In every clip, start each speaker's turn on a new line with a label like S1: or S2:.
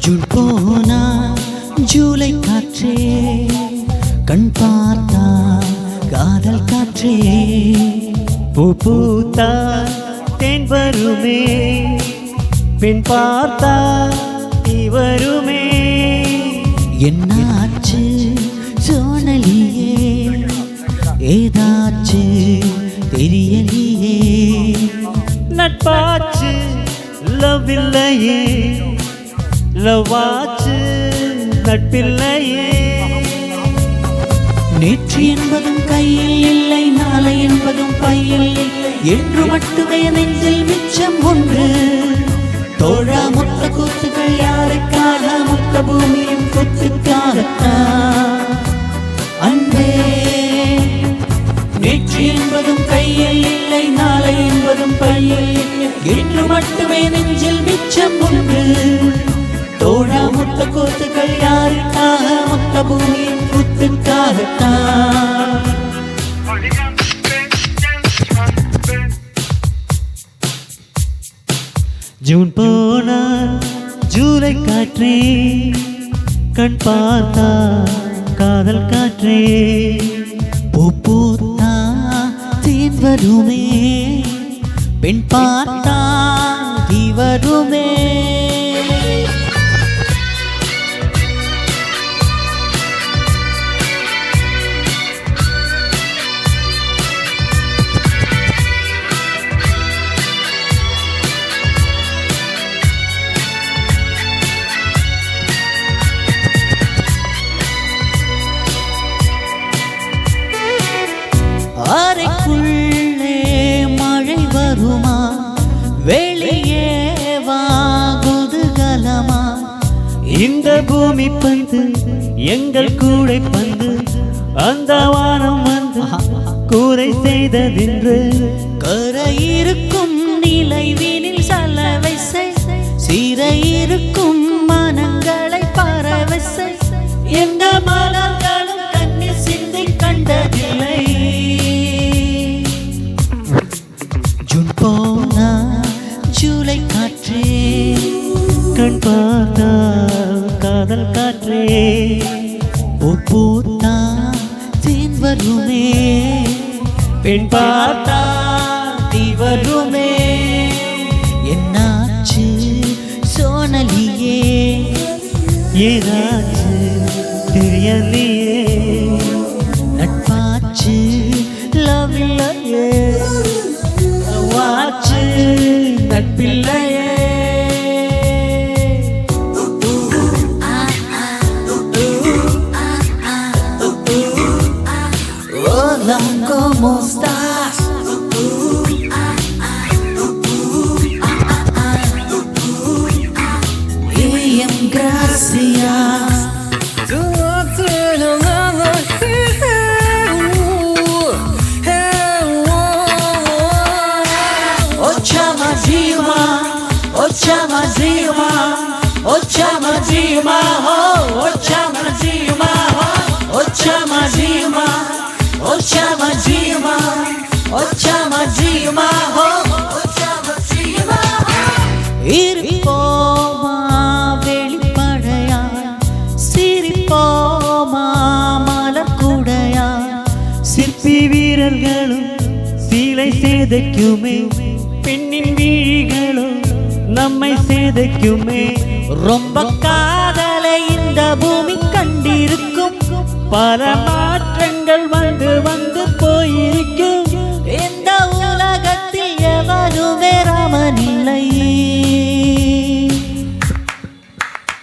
S1: June போனா ஜூலை காற்றே கண் பார்த்தா காதல் காற்றே
S2: பூ பூத்தா தேன் வருமே பெண் பார்த்தா நீ வருமே
S1: என்னாச்சு சோனலியே ஏதாச்சு தெரியலையே
S2: நட்பாச்சு லவ் இல்லையே லவ்வாச்சு நட்பில்லையே
S1: நேற்று என்பதும் கையில் இல்லை நாளை என்பதும் பையில் என்று மட்டுமே நெஞ்சில் மிச்சம் ஒன்று தோழா மொத்த கூத்துகள் யாருக்காக மொத்த பூமியும் கொத்துக்காகத்தான் அன்பே நேற்று என்பதும் கையில் இல்லை நாளை என்பதும் பையில் என்று மட்டுமே நெஞ்சில் மிச்சம் ஒன்று தோழா மொத்த கூத்துகள் யாருக்காக மொத்த பூமியின் கூத்துக்காகத்தான்
S2: ஜூன் போனா ஜூலை காற்றே கண் பார்த்தா காதல் காற்றே
S1: பூ பூத்தா தேன் வருமே பெண் பார்த்தா தீ வருமே அறைக்குள்ளே மழை வருமா வெளியே வா குதூகலமா
S2: இந்த பூமி பந்து எங்கள் கூடை பந்து அந்த வானம் வந்து கூரை செய்ததென்று
S1: கரையிருக்கும் நிலைவினில் சலவை சிறையிருக்கும் மனங்களை பறவை எந்த மலர்களும் கண்ணில் சிந்தி கண்டதில்லை ஜூன் போனா ஜூலை காற்றே
S2: கண் பார்த்தா காதல் காற்றே
S1: பூ பூத்தா தேன் வருமே
S2: பெண் பார்த்தா
S1: தீ வருமே என்னாச்சு சோனலியே
S2: ஏதாச்சு தெரியலையே
S1: நட்பாச்சு லவ் இல்லையே
S2: வாச்சு நட்பில்லையே
S1: Hola, ¿cómo estás? Bien, gracias. Oh chama Dima, oh chama Dima, oh chama Dima, oh chama Dima, oh chama Dima, oh chama Dima, oh chama Dima, oh chama Dima. இருப்போமா வெளிப்படையா சிரிப்போமா மலர்குடையா
S2: சிற்பி வீரர்களும் சீலை சேதைக்குமே பெண்ணின் விழிகளும் நம்மை சேதைக்குமே
S1: ரொம்ப காதலை இந்த பூமி கண்டிருக்கும்
S2: பல மாற்றங்கள் வந்து வந்து போயிருக்கும்
S1: இந்த உலகத்தில் எவருமே ராமனில்லை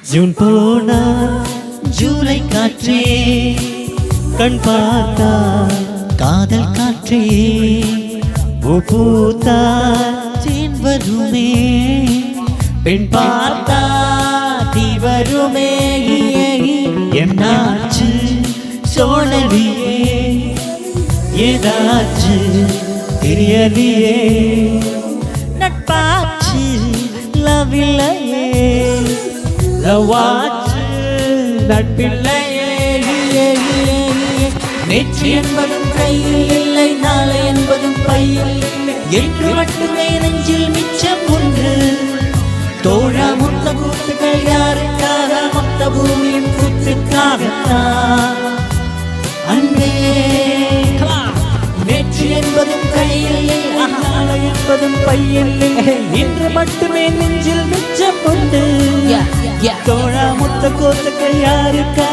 S2: ஜூன் போனா
S1: ஜூலை காற்றே
S2: கண் பார்த்தா
S1: காதல் காற்றே
S2: பூ பூத்தா
S1: தேன் வருமே
S2: பெண் பார்த்தா
S1: தீ வருமே
S2: என்னாச்சு சோழலியே ஏதாச்சு தெரியலையே
S1: நட்பாச்சு லவ் இல்லையே
S2: லவ்வாச்சு நட்பில்லையே
S1: நேற்று என்பதும் கையில் இல்லை நாளை என்பதும் பையில் என்று மட்டுமே நெஞ்சில் மிச்சம் ஒன்று தோழா முத்த கூத்துகள் யாருக்கா பூமியின் கூத்துக்காகத்தான் அன்பே நேற்று என்பதும் கையில் இல்லை, நாளை என்பதும் பையில் இல்லை, இன்று மட்டுமே நெஞ்சில் மிச்சம் உண்டு. தோழா முத்த கோத்துக்கள் யாருக்கா